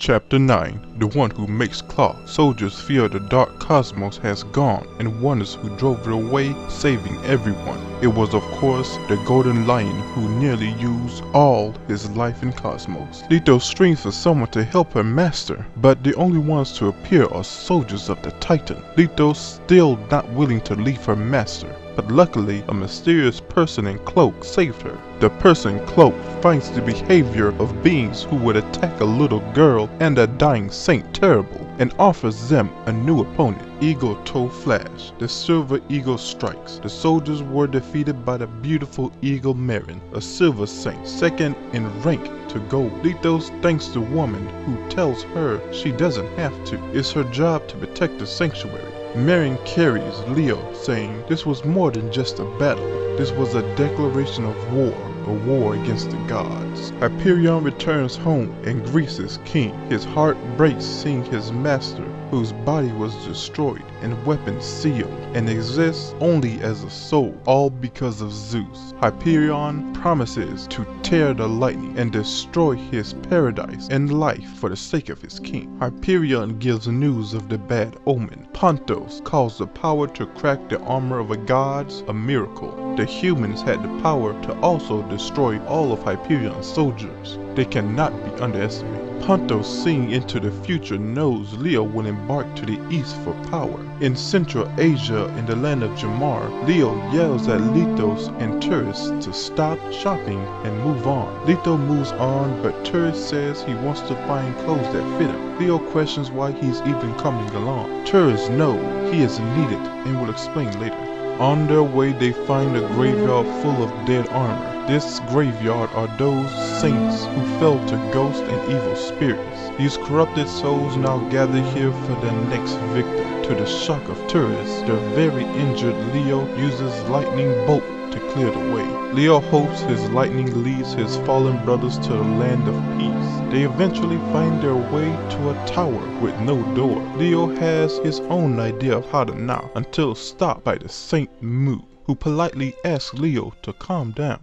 Chapter 9. The one who makes cloth. Soldiers fear the dark cosmos has gone, and wonders who drove it away, saving everyone. It was of course the golden lion who nearly used all his life in cosmos. Leto screams for someone to help her master, but the only ones to appear are soldiers of the Titan. Leto still not willing to leave her master, but luckily a mysterious person in cloak saved her. The person in cloak finds the behavior of beings who would attack a little girl and a dying saint terrible, and offers them a new opponent. Eagle Toe Flash. The silver eagle strikes. The soldiers were defeated by the beautiful eagle Marin, a silver saint, second in rank to gold. Leto thanks the woman who tells her she doesn't have to. It's her job to protect the sanctuary. Marin carries Leo, saying this was more than just a battle. This was a declaration of war, a war against the gods. Hyperion returns home and greets his king. His heart breaks seeing his master, whose body was destroyed and weapons sealed, and exists only as a soul, all because of Zeus. Hyperion promises to tear the lightning and destroy his paradise and life for the sake of his king. Hyperion gives news of the bad omen. Pontos calls the power to crack the armor of the gods a miracle. The humans had the power to also destroy all of Hyperion's soldiers. They cannot be underestimated. Pontos, seeing into the future, knows Leo will embark to the east for power. In Central Asia, in the land of Jamar, Leo yells at Lethos and tourists to stop shopping and move on. Leto moves on, but Tourist says he wants to find clothes that fit him. Leo questions why he's even coming along. Tourists know he is needed and will explain later. On their way, they find a graveyard full of dead armor. This graveyard are those saints who fell to ghosts and evil spirits. These corrupted souls now gather here for their next victim. To the shock of tourists, the very injured Leo uses lightning bolt to clear the way. Leo hopes his lightning leads his fallen brothers to the land of peace. They eventually find their way to a tower with no door. Leo has his own idea of how to knock, until stopped by the Saint Mu, who politely asks Leo to calm down.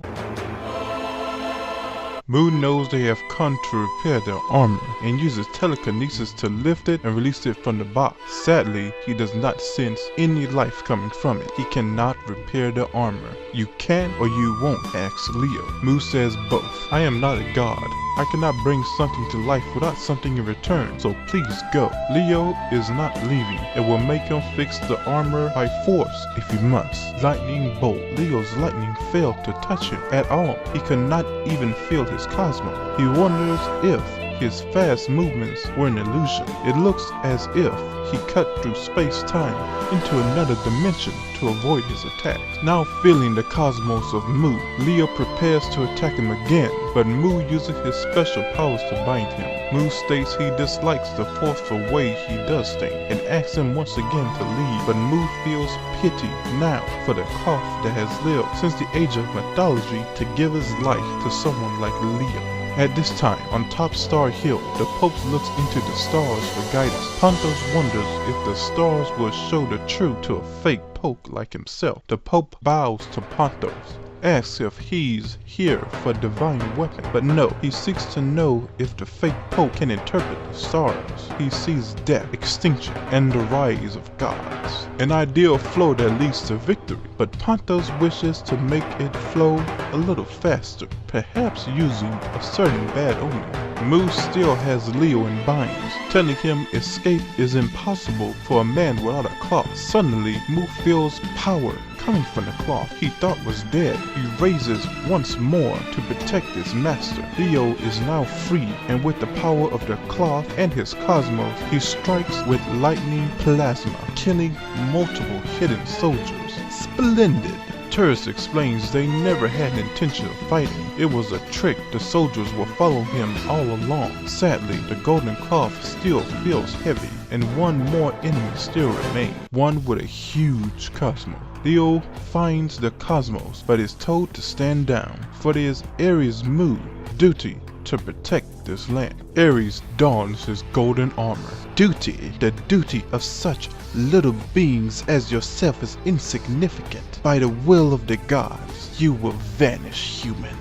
Mu knows they have come to repair their armor and uses telekinesis to lift it and release it from the box. Sadly, he does not sense any life coming from it. He cannot repair the armor. You can or you won't, asks Leo. Mu says both. I am not a god. I cannot bring something to life without something in return, so please go. Leo is not leaving and will make him fix the armor by force if he must. Lightning bolt. Leo's lightning failed to touch him at all. He could not even feel his cosmos. He wonders if his fast movements were an illusion. It looks as if he cut through space-time into another dimension to avoid his attacks. Now feeling the cosmos of Mu, Leo prepares to attack him again, but Mu uses his special powers to bind him. Mu states he dislikes the forceful way he does things and asks him once again to leave, but Mu feels pity now for the cloth that has lived since the age of mythology to give his life to someone like Leo. At this time, on top Star Hill, the Pope looks into the stars for guidance. Pontos wonders if the stars will show the truth to a fake Pope like himself. The Pope bows to Pontos, asks if he's here for divine weapon, but no, he seeks to know if the fake Pope can interpret the stars. He sees death, extinction, and the rise of gods. An ideal flow that leads to victory, but Pontos wishes to make it flow a little faster, perhaps using a certain bad omen. Mu still has Leo in binds, telling him escape is impossible for a man without a cloth. Suddenly, Mu feels power coming from the cloth he thought was dead. He raises once more to protect his master. Leo is now free, and with the power of the cloth and his cosmos, he strikes with lightning plasma, killing multiple hidden soldiers. Splendid! Tourist explains they never had an intention of fighting. It was a trick. The soldiers will follow him all along. Sadly, the golden cloth still feels heavy, and one more enemy still remains, one with a huge cosmos. Leo finds the cosmos, but is told to stand down, for it is Ares' Mu duty to protect this land. Ares dons his golden armor. Duty, the duty of such little beings as yourself is insignificant. By the will of the gods, you will vanish, human.